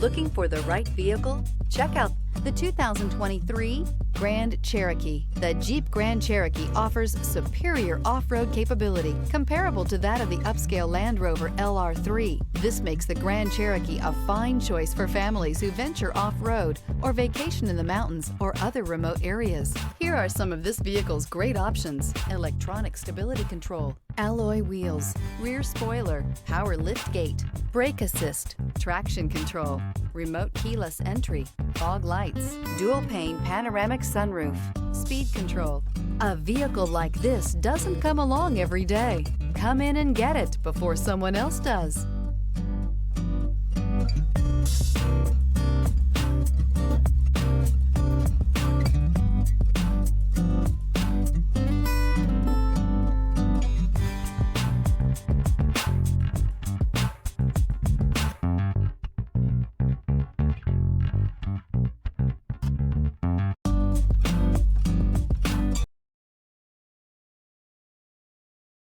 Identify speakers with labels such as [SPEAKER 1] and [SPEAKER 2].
[SPEAKER 1] Looking for the right vehicle? Check out the 2023 Grand Cherokee. The Jeep Grand Cherokee offers superior off-road capability comparable to that of the upscale Land Rover LR3. This makes the Grand Cherokee a fine choice for families who venture off-road or vacation in the mountains or other remote areas. Here are some of this vehicle's great options: electronic stability control, alloy wheels, rear spoiler, power liftgate, brake assist, traction control, remote keyless entry, fog lights, dual pane panoramic sunroof, speed control. A vehicle like this doesn't come along every day. Come in and get it before someone else does.